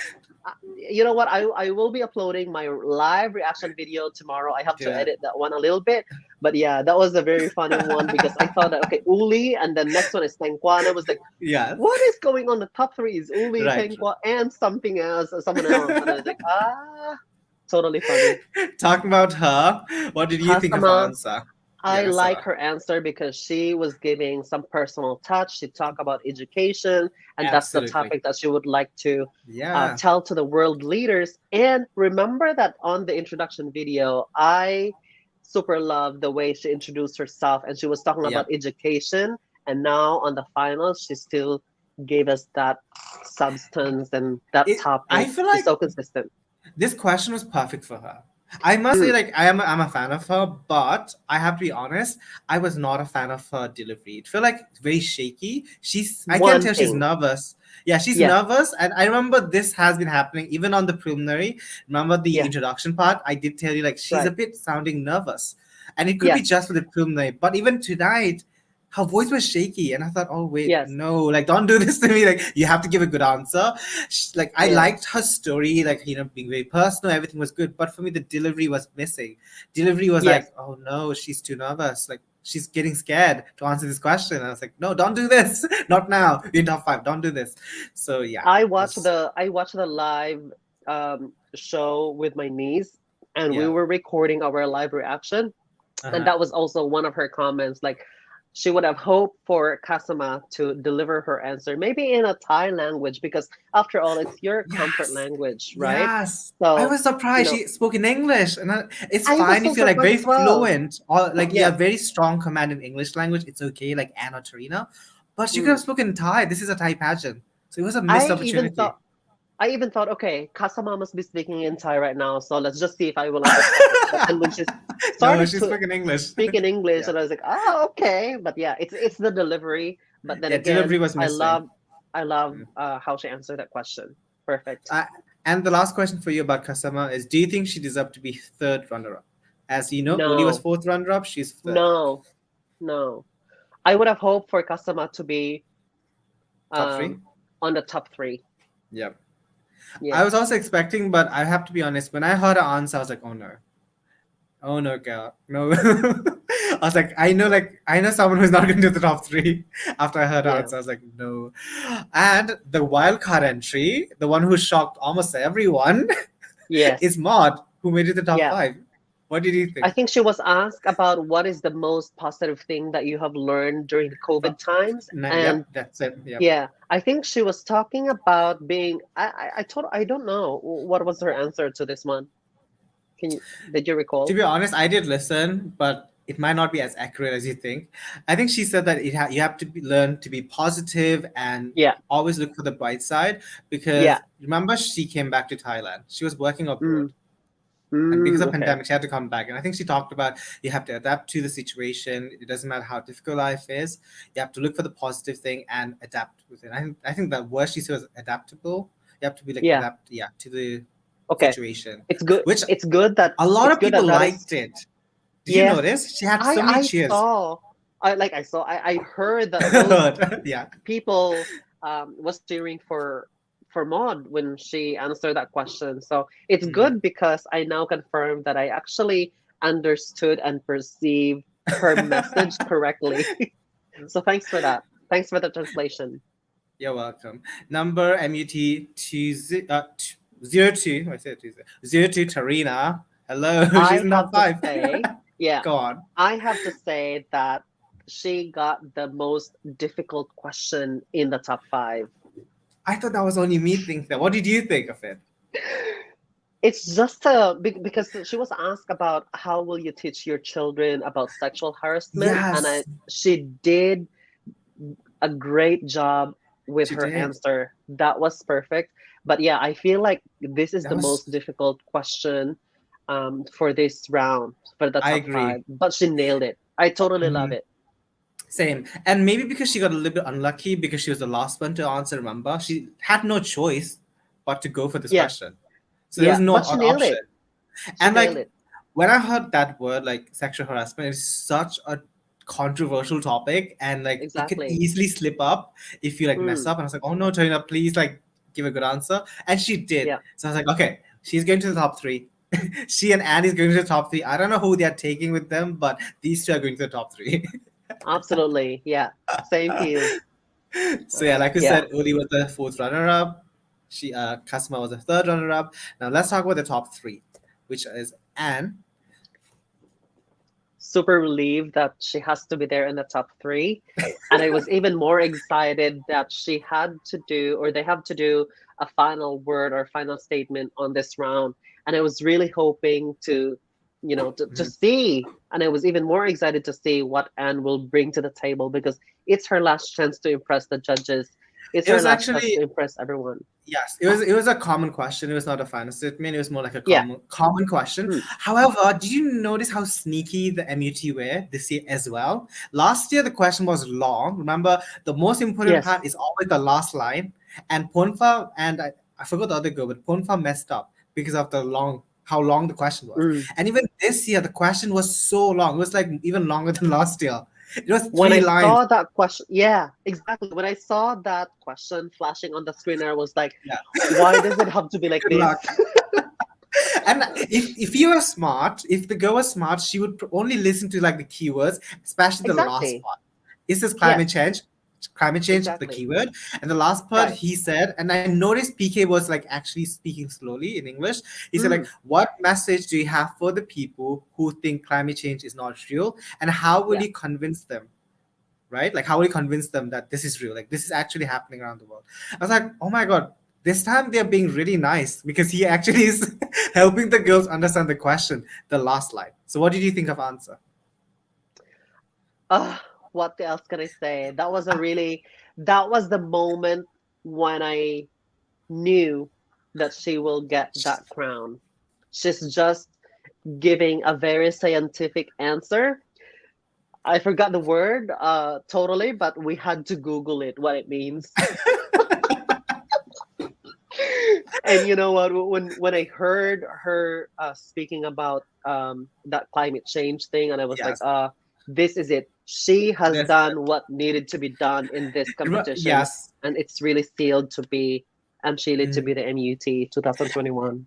you know what? I will be uploading my live reaction video tomorrow. I have to Yeah. edit that one a little bit. But yeah, that was a very funny one because I thought that, okay, Uli, and the next one is Tengkwan. I was like, Yes. what is going on? The top 3 is Uli, Right. Tengkwa, and something else, someone else. And I was like, totally funny. Talking about her, what did you think of her Kasama, answer? Yeah, I I saw like that. her answer because she was giving some personal touch. She talked about education, and that's the Absolutely. topic that she would like to Yeah. tell to the world leaders. And remember that on the introduction video, I super loved the way she introduced herself, and she was talking Yep. about education. And now on the finals, she still gave us that substance and that topic. I feel She's like so consistent. this question was perfect for her. I must say, like, I'm a fan of her, but I have to be honest, I was not a fan of her delivery. It felt like very shaky. I can tell she's nervous. Yeah, she's nervous. And I remember this has been happening even on the preliminary. Remember the introduction part? I did tell you, like, she's a bit sounding nervous. And it could be just for the preliminary. But even tonight, her voice was shaky, and I thought, oh wait, no, like, don't do this to me. Like, you have to give a good answer. Like, I liked her story, like, being very personal, everything was good, but for me the delivery was missing. Delivery was like, oh no, she's too nervous, like she's getting scared to answer this question. And I was like, no, don't do this. Not now. You're in top 5, don't do this. So yeah, I watched the live show with my niece, and we were recording our live reaction. And that was also one of her comments, like, she would have hoped for Kasama to deliver her answer, maybe in a Thai language, because after all, it's your comfort language, right? Yes. So I was surprised she spoke in English, and it's fine if you're like very fluent or like you have very strong command in English language. It's okay, like Anna or Tharina, but she could have spoken Thai. This is a Thai pageant, so it was a missed opportunity. I even thought, okay, Kasama must be speaking in Thai right now, so let's just see if I will understand. And when she started she's speaking English. Speaking English, and I was like, oh, okay. But yeah, it's the delivery. But then again, delivery was missing. I love how she answered that question. Perfect. And the last question for you about Kasama is: do you think she deserved to be 3rd runner-up? As you know, Uli was 4th runner-up. She's 3rd. No. I would have hoped for Kasama to be top 3 on the top 3. Yep. Yeah. I was also expecting, but I have to be honest, when I heard her answer, I was like, oh no, girl, no. I was like, I know someone who's not going to do the top 3. After I heard her answer, I was like, no. And the wild card entry, the one who shocked almost everyone, is Maud, who made it the top 5. What did you think? I think she was asked about what is the most positive thing that you have learned during the COVID times. And that's it. Yeah, I think she was talking about being. I don't know what was her answer to this one. Did you recall? To be honest, I did listen, but it might not be as accurate as you think. I think she said that you have to learn to be positive and always look for the bright side, because remember, she came back to Thailand. She was working abroad. And because of pandemic, she had to come back. And I think she talked about you have to adapt to the situation. It doesn't matter how difficult life is. You have to look for the positive thing and adapt with it. I think that word she said was adaptable. You have to be like adapt to the situation. It's good. It's good that a lot of people liked it. Did you notice? She had so many cheers. I heard that people was cheering for Maud when she answered that question. So it's good because I now confirm that I actually understood and perceived her message correctly. So thanks for that. Thanks for the translation. You're welcome. Number MUT 02. I said 02 Tharina. Hello. She's in top 5. Go on. I have to say that she got the most difficult question in the top 5. I thought that was only me thinking that. What did you think of it? It's just because she was asked about how will you teach your children about sexual harassment, and she did a great job with her answer. That was perfect. But yeah, I feel like this is the most difficult question for this round, for the top 5. But she nailed it. I totally love it. Same. And maybe because she got a little bit unlucky because she was the last one to answer, remember? She had no choice but to go for this question. So there was no option. And like, when I heard that word, like sexual harassment, it's such a controversial topic, and like it could easily slip up if you like mess up. And I was like, oh no, Tharina, please like give a good answer. And she did. So I was like, okay, she's going to the top 3. She and Annie's going to the top 3. I don't know who they are taking with them, but these 2 are going to the top 3. Absolutely. Yeah. Same here. So yeah, like we said, Uli was the 4th runner-up. Kasama was the 3rd runner-up. Now let's talk about the top 3, which is Anne. Super relieved that she has to be there in the top 3. And I was even more excited that they have to do a final word or final statement on this round. And I was really hoping to to see. And I was even more excited to see what Anne will bring to the table, because it's her last chance to impress the judges. It's It her was last chance actually to impress everyone. Yes, it was a common question. It was not a final statement. It was more like a Yeah. common question. However, did you notice how sneaky the MUT were this year as well? Last year the question was long. Remember, the most important Yes. part is always the last line. And Ponfa and I forgot the other girl, but Ponfa messed up because of how long the question was. And even this year the question was so long. It was like even longer than last year. It was When 3 I lines. saw that question, yeah, exactly. When I saw that question flashing on the screen, I was like, why does it have to be like Good this? luck. And if you were smart, if the girl was smart, she would only listen to like the keywords, especially the last Exactly. part. Is this climate change? Climate change, Exactly. the keyword. And the last part Right. he said, and I noticed PK was like actually speaking slowly in English. He said like, what message do you have for the people who think climate change is not real? And how will you convince them? Right? Like, how will you convince them that this is real? Like, this is actually happening around the world. I was like, oh my God, this time they're being really nice, because he actually is helping the girls understand the question, the last line. So what did you think of answer? What else can I say? That was the moment when I knew that she will get that crown. She's just giving a very scientific answer. I forgot the word totally, but we had to Google it, what it means. And you know what? When I heard her speaking about that climate change thing, and I was like, this is it. She has done what needed to be done in this competition. Yes. And it's really sealed to be Anchilee to be the MUT 2021.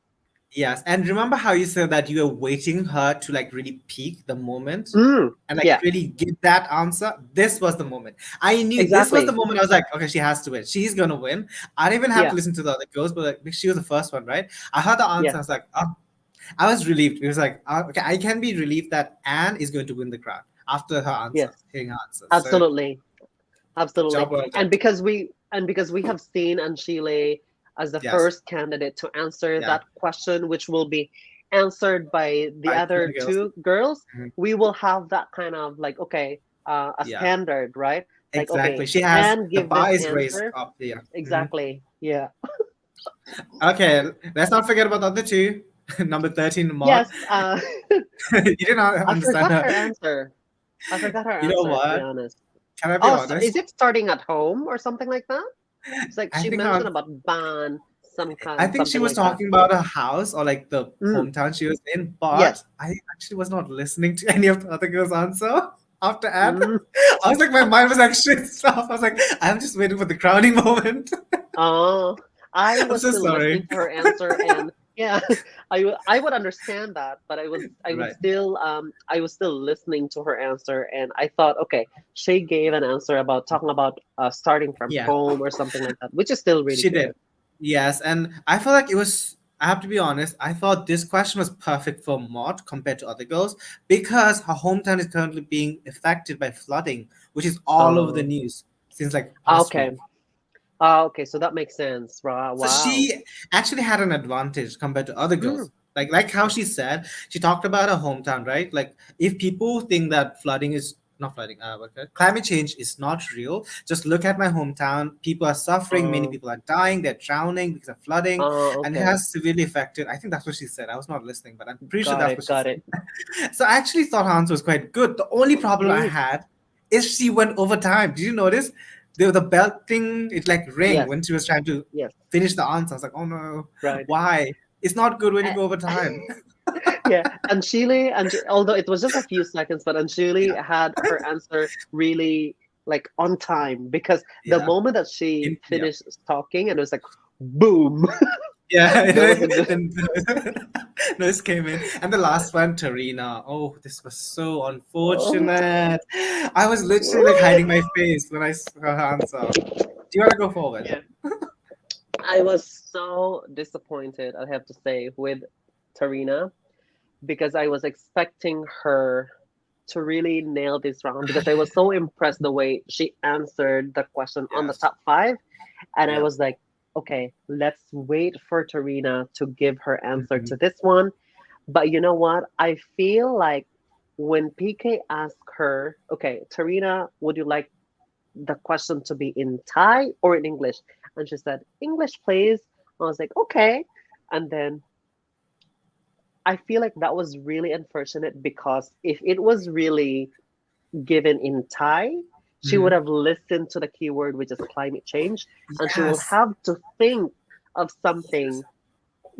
Yes, and remember how you said that you were waiting her to like really peak the moment and like really give that answer? This was the moment. I knew this was the moment. I was like, okay, she has to win. She's gonna win. I didn't even have to listen to the other girls, but like she was the first one, right? I heard the answer. I was like, oh, I was relieved. It was like, okay, I can be relieved that Anne is going to win the crown after her answer, hearing her answer. Absolutely, absolutely. Job well done. And because we have seen Anchilee as the first candidate to answer that question, which will be answered by the other two girls, we will have that kind of like, okay, a standard, right? Like, Exactly. okay, She has and the give bar this is raised answer. up here. Exactly. Yeah. Okay, let's not forget about the other two. Number 13, Maud. Yes. You didn't understand I forgot her. her answer. I forgot her You answer, know what? to be honest. Can I be honest? So is it starting at home or something like that? It's like she mentioned about ban, some kind. I think she was talking about her house or like the hometown she was in, but I actually was not listening to any of the other girls' answer after Anne. I was like, my mind was actually stopped. I was like, I'm just waiting for the crowning moment. Oh, I was so still sorry. listening to her answer, and I would understand that, but I was still listening to her answer, and I thought, okay, she gave an answer about talking about starting from home or something like that, which is still really she good. did. Yes, and I feel like it was. I have to be honest. I thought this question was perfect for Maud compared to other girls because her hometown is currently being affected by flooding, which is all over the news since like past week. Okay, so that makes sense. Wow. So she actually had an advantage compared to other girls. Like how she said, she talked about her hometown, right? Like if people think that climate change is not real, just look at my hometown. People are suffering, many people are dying, they're drowning because of flooding, and it has severely affected. I think that's what she said. I was not listening, but I'm pretty sure that's what she said. So I actually thought her answer was quite good. The only problem I had is she went over time. Did you notice? The belt thing, it like rang when she was trying to finish the answer. I was like, oh no, why? It's not good when you go over time. Anchilee, although it was just a few seconds, but Anchilee had her answer really like on time, because the moment that she finished talking, and it was like, boom. Noise came in. And the last one, Tharina. Oh, this was so unfortunate. I was literally like hiding my face when I saw her answer. Do you want to go forward? I was so disappointed, I have to say, with Tharina, because I was expecting her to really nail this round, because I was so impressed the way she answered the question on the top 5. And I was like, okay, let's wait for Tharina to give her answer to this one. But you know what? I feel like when PK asked her, okay, Tharina, would you like the question to be in Thai or in English? And she said, English, please. I was like, okay. And then I feel like that was really unfortunate because if it was really given in Thai, she would Mhm. have listened to the keyword, which is climate change, and she will Yes. have to think of something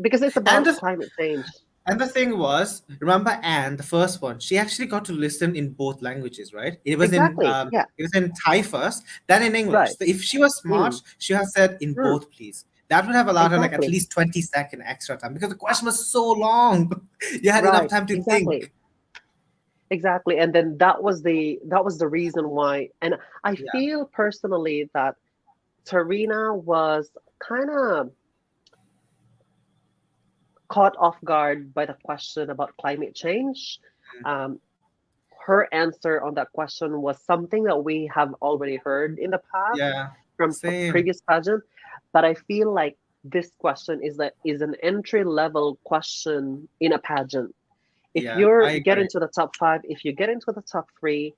because it's And about the climate change. And the thing was, remember Anne, the first one, she actually got to listen in both languages, right? Exactly. Yeah. It was in Thai first, then in English. Right. So if she was smart, Mm, she would have said in mm, both, please. That would have allowed her like at exactly. least 20-second extra time because the question was so long. You had enough Right. time to Exactly. think. Exactly. And then that was the reason why. And I Yeah. feel personally that Tarina was kind of caught off guard by the question about climate change. Um, her answer on that question was something that we have already heard in the past Yeah. from Same. previous pageant, but I feel like this question is an entry level question in a pageant. If Yeah, you're I get agree. into the top five, if you get into the top three,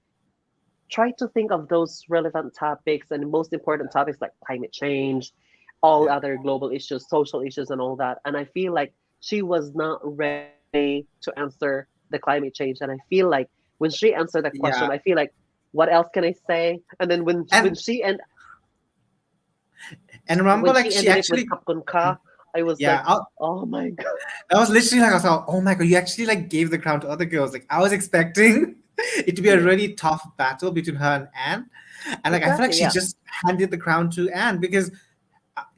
try to think of those relevant topics and most important topics like climate change, all Yeah. other global issues, social issues, and all that. And I feel like she was not ready to answer the climate change. And I feel like when she answered that question, I Yeah. feel like, what else can I say? And then And remember when like she she ended it with actually Kapkun Ka, I was yeah, like, oh my god. I was literally like, I was like, oh my god, you actually like gave the crown to other girls. Like, I was expecting it to be a Yeah, really tough battle between her and Anne, and like I feel like exactly. she Yeah. just handed the crown to Anne because,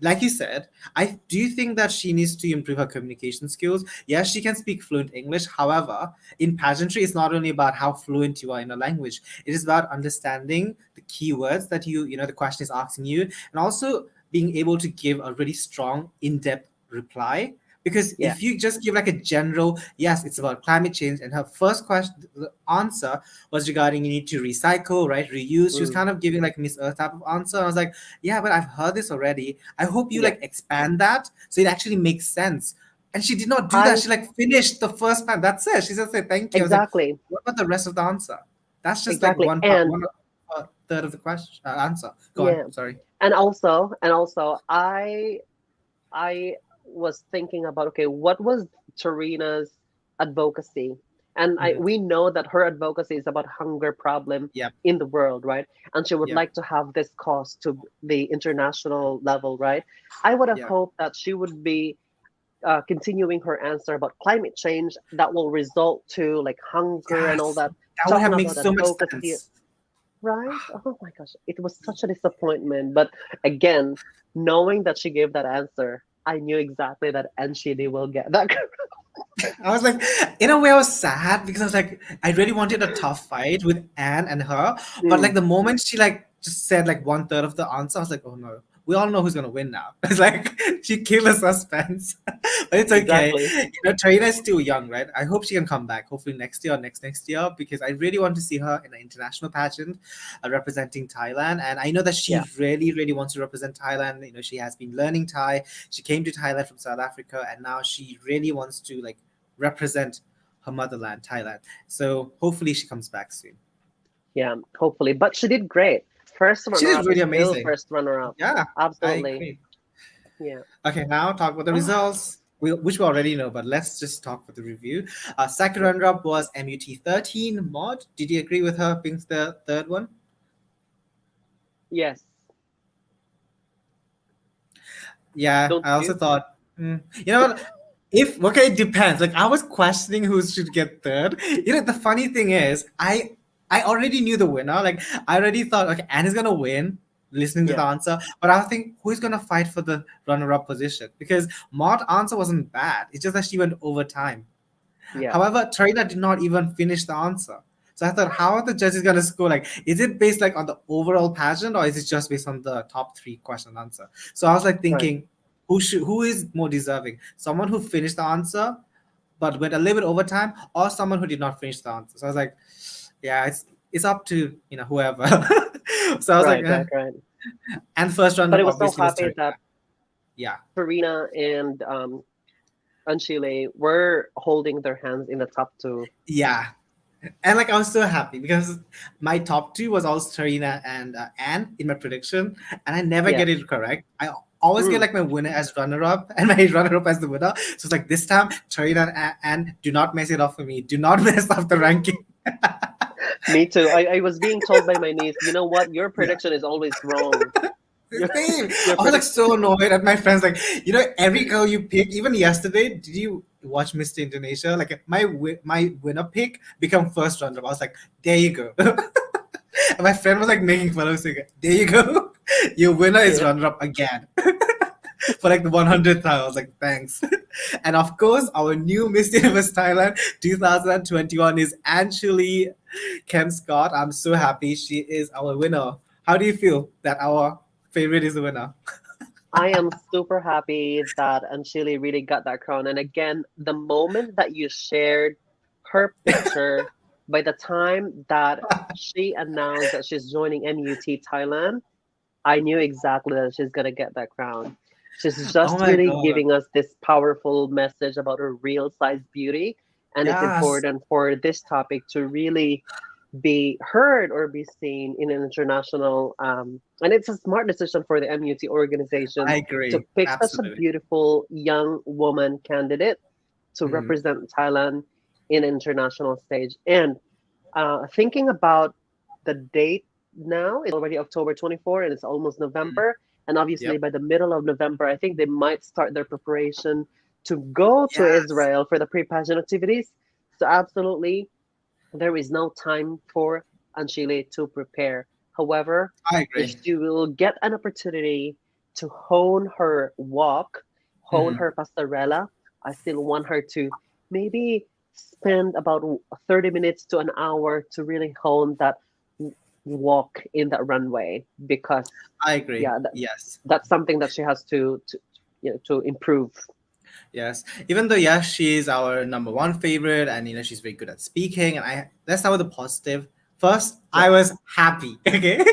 like you said, I do think that she needs to improve her communication skills. Yes, she can speak fluent English. However, in pageantry, it's not only about how fluent you are in a language. It is about understanding the keywords that the question is asking you, and also being able to give a really strong, in-depth reply. Because Yeah. if you just give like a general, yes, it's about climate change, and her first question, the answer was regarding you need to recycle, right? Reuse. She was Mm, kind of giving like Miss Earth type of answer. I was like, yeah, but I've heard this already. I hope you yeah. like expand that so it actually makes sense. And she did not do that. I She like finished the first part. That's it. She just said thank you. I was like, exactly. what about the rest of the answer? That's just like Exactly. And one third of the question answer. Go on. yeah. Sorry. And also, I was thinking about, okay, what was Tarina's advocacy? And Mhm. we know that her advocacy is about hunger problem Yeah. in the world, right? And she would Yeah. like to have this cause to the international level, right? I would have Yeah. hoped that she would be continuing her answer about climate change that will result to like hunger and all Yes. that, That would talking have made about so much advocacy, sense. right? Oh my gosh, it was such a disappointment. But again, knowing that she gave that answer, I knew exactly that Anchilee will get that. I was like, in a way, I was sad because I was like, I really wanted a tough fight with Anne and her. But like Mm, the moment she like just said like one third of the answer, I was like, oh no, we all know who's gonna win now. It's like she killed the suspense. But it's okay. exactly. Tarina is still young, right? I hope she can come back, hopefully next year or next year, because I really want to see her in an international pageant representing Thailand. And I know that she Yeah. really, really wants to represent Thailand. She has been learning Thai. She came to Thailand from South Africa, and now she really wants to like represent her motherland, Thailand. So hopefully she comes back soon. Yeah, hopefully. But she did great. First She runner did up is really still amazing. first runner up. Yeah, I Absolutely. agree. Yeah. Okay, now talk about the results, which we already know, but let's just talk for the review. Second Yeah. runner-up was MUT 13 Mod. Did you agree with her being the third one? Yes. Yeah, Don't I also you? thought, you know what? If okay, it depends. Like I was questioning who should get third. The funny thing is, I already knew the winner. Like I already thought, okay, Anne is gonna win. Listening to the Yeah. answer, but I was thinking, who's gonna fight for the runner-up position? Because Maud's answer wasn't bad. It's just that she went over time. Yeah. However, Trina did not even finish the answer. So I thought, how are the judges gonna score? Like, is it based like on the overall pageant, or is it just based on the top three question answer? So I was like Right. thinking, who is more deserving? Someone who finished the answer but went a little bit over time, or someone who did not finish the answer? So I was like, yeah, it's up to whoever. So I was like, Right. Right. Right. and first But round I up was so obviously was happy Tarina. that Yeah, Farina and Anchilee were holding their hands in the top two. Yeah. And like I was so happy because my top two was also Tharina and Anne in my prediction, and I never Yeah. get it correct. I always get Mm. like my winner as runner up and my runner up as the winner. So it's like this time Tharina and Anne, do not mess it up for me. Do not mess up the ranking. Me too. I was being told by my niece, you know what? Your Yeah. prediction is always wrong. Your, Same. your I was like prediction. so annoyed at my friends. Like, every girl you pick, even yesterday, did you watch Mr. Indonesia? Like my winner pick become first runner. I was like, there you go. And my friend was like making fun of us. Like, there you go. Your winner is Yeah. runner up again. For like the 100th time. I was like, thanks. And of course, our new Miss Universe Thailand 2021 is Anchilee Scott. I'm so happy she is our winner. How do you feel that our favorite is the winner? I am super happy that Anchilee really got that crown. And again, the moment that you shared her picture, by the time that she announced that she's joining MUT Thailand, I knew exactly that she's gonna get that crown. She's Oh just my really god. giving us this powerful message about her real size beauty. And it's Yes. important for this topic to really be heard or be seen in an international and it's a smart decision for the MUT organization I to agree. pick such a Absolutely. beautiful young woman candidate to Mhm. represent Thailand in an international stage. And thinking about the date now, it's already October 24 and it's almost Mhm. November. And obviously, Yep. by the middle of November, I think they might start their preparation to go to Yes. Israel for the pre pageant activities. So, absolutely, there is no time for Anchilee to prepare. However, I if agree. she will get an opportunity to hone her walk, hone Mhm. her pastorela, I still want her to maybe spend about 30 minutes to an hour to really hone that walk in that runway because I agree. yeah, Yes. that's something that she has to improve. Yes. Even though yes, she is our number one favorite, and she's very good at speaking. And let's start with the positive. First, Yeah. I was happy. Okay.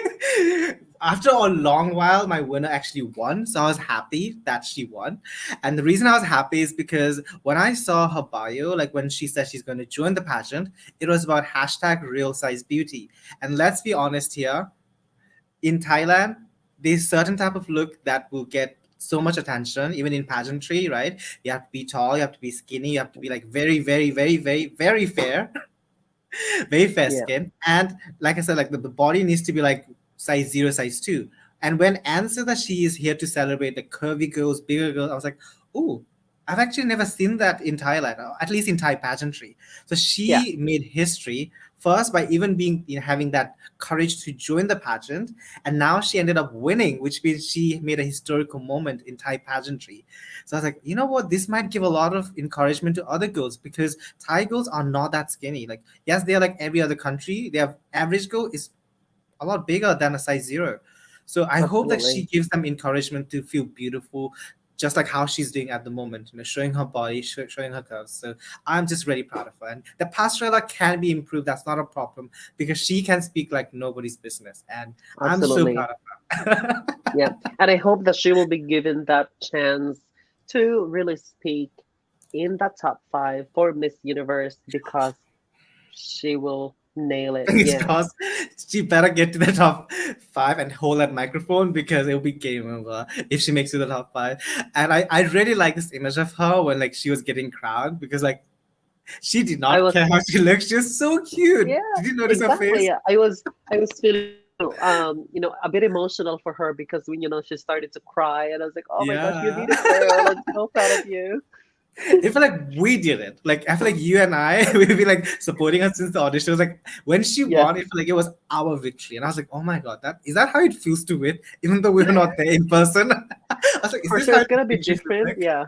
After a long while, my winner actually won, so I was happy that she won. And the reason I was happy is because when I saw her bio, like when she said she's going to join the pageant, it was about hashtag real size beauty. And let's be honest here, in Thailand, there's certain type of look that will get so much attention, even in pageantry, right? You have to be tall, you have to be skinny, you have to be like very, very, very, very, very fair, very fair Yeah. skin. And like I said, like the body needs to be like size zero, size two. And when Anne said that she is here to celebrate the curvy girls, bigger girls, I was like, oh, I've actually never seen that in Thailand, or at least in Thai pageantry. So Yeah. she made history first by even being having that courage to join the pageant, and now she ended up winning, which means she made a historical moment in Thai pageantry. So I was like, you know what, this might give a lot of encouragement to other girls because Thai girls are not that skinny. Like, yes, they are like every other country. Their average girl is a lot bigger than a size zero. So I hope that she Absolutely. gives them encouragement to feel beautiful, just like how she's doing at the moment, showing her body, showing her curves. So I'm just really proud of her. And the pastorela can be improved. That's not a problem because she can speak like nobody's business. And I'm so Absolutely. proud of her. Yeah. And I hope that she will be given that chance to really speak in that top five for Miss Universe because she will nail it. Fingers Yeah. crossed. She better get to the top five and hold that microphone because it'll be game over if she makes it to the top five. And I really like this image of her when like she was getting crowned because like she did I not was care how she looked. She was so cute. yeah, Did you notice her exactly. face? I was feeling a bit emotional for her because when she started to cry and I was like, oh my gosh, you Yeah. did it, girl. I'm so proud of you. It felt like we did it. Like I feel like you and I we've been like supporting her since the audition. It was like when she Yes. won, it felt like it was our victory. And I was like, oh my god, that is that how it feels to win, even though we were not there in person. I was like, is For this sure how it's gonna be victory feels different. like? Yeah.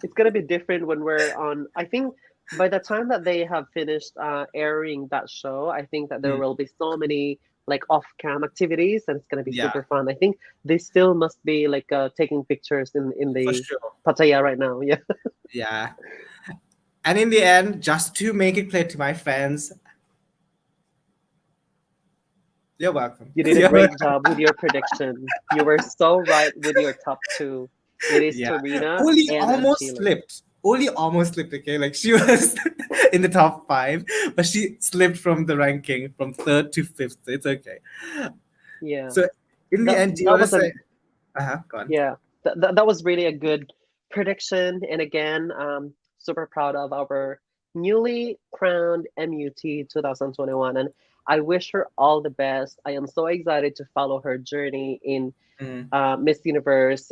It's gonna be different when we're on. I think by the time that they have finished airing that show, I think that there Hmm. will be so many like off-cam activities, and it's gonna be Yeah, super fun. I think they still must be like taking pictures in for the sure. Pattaya right now. Yeah, Yeah. And in the end, just to make it clear to my fans, you're welcome. you did a You're great welcome. job with your prediction. You were so right with your top two. It is Yeah. Tharina Only and almost Anchilee. slipped. only almost slipped, okay? Like she was in the top 5, but she slipped from the ranking from 3rd to 5th. So it's okay. Yeah. So in the end, do you That want to was a say? Go on. Yeah, that was really a good prediction. And again, super proud of our newly crowned MUT 2021. And I wish her all the best. I am so excited to follow her journey in Mm, Miss Universe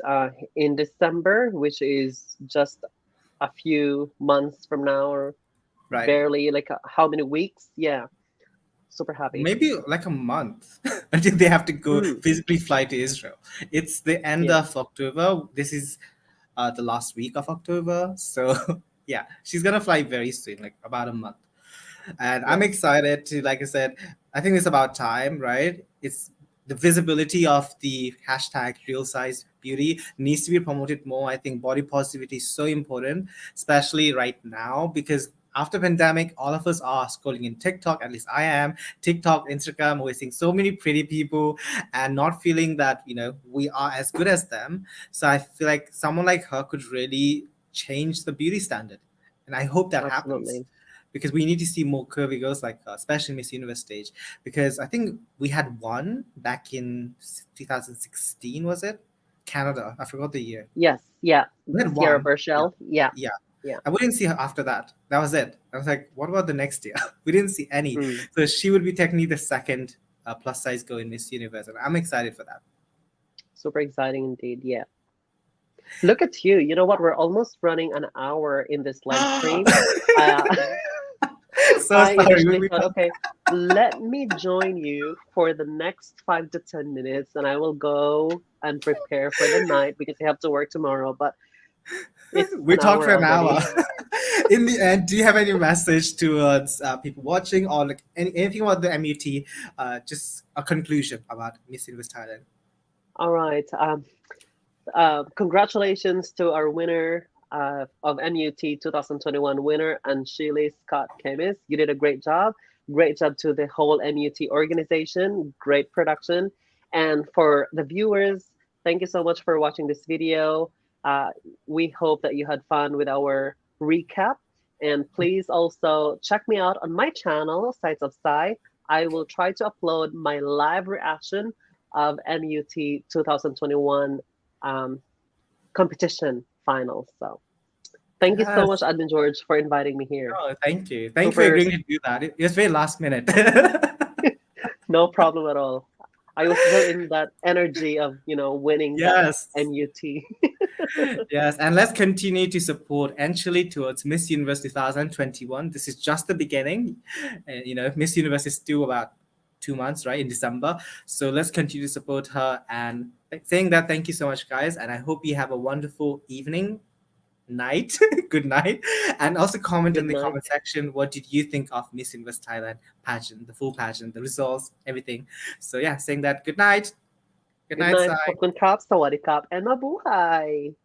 in December, which is just a few months from now, or right. barely like how many weeks? Yeah, super happy. Maybe like a month until they have to go Mm, physically fly to Israel. It's the end yeah, of October. This is the last week of October. So yeah, she's gonna fly very soon, like about a month. And I'm yeah, excited to, like I said, I think it's about time, right? It's the visibility of the hashtag real size beauty needs to be promoted more. I think body positivity is so important, especially right now, because after pandemic, all of us are scrolling in TikTok, at least I am, TikTok, Instagram, we're seeing so many pretty people and not feeling that, we are as good as them. So I feel like someone like her could really change the beauty standard. And I hope that happens absolutely. because we need to see more curvy girls like her, especially Miss Universe stage. Because I think we had one back in 2016, was it? Canada. I forgot the year. Yes, yeah, We had Sierra one. Yeah. Burchell. Yeah, Yeah. yeah. And we didn't see her after that. That was it. I was like, what about the next year? We didn't see any. Mm. So she would be technically the second plus size girl in Miss Universe. And I'm excited for that. Super exciting indeed. Yeah. Look at you. You know what? We're almost running an hour in this live stream. Uh, So I sorry. initially thought, okay, let me join you for the next 5 to 10 minutes, and I will go and prepare for the night because I have to work tomorrow. But it's We an talked hour for an already. hour. In the end, do you have any message towards people watching or like anything about the MUT? Just a conclusion about Miss Universe Thailand. All right. Congratulations to our winner of MUT 2021 winner, Anchilee Scott-Kemmis. You did a great job. Great job to the whole MUT organization. Great production. And for the viewers, thank you so much for watching this video. We hope that you had fun with our recap. And please also check me out on my channel, Sights of Sai. I will try to upload my live reaction of MUT 2021 competition finals. So thank you so much, Yes. Admin George, for inviting me here. Oh, thank you. Thank you for Super, agreeing to do that. It was very last minute. no problem at all. I was still in that energy of, winning that Yes. MUT. Yes, and let's continue to support Anchilee towards Miss Universe 2021. This is just the beginning. And, Miss Universe is still about 2 months, right, in December. So let's continue to support her. And saying that, thank you so much, guys. And I hope you have a wonderful evening, night, good night. And also comment in Good the night. comment section, what did you think of Miss Universe Thailand pageant, the full pageant, the results, everything. So yeah, saying that, good night. Good Good night, night. Sai. ขอบคุณครับ สวัสดีครับ and mabuhay.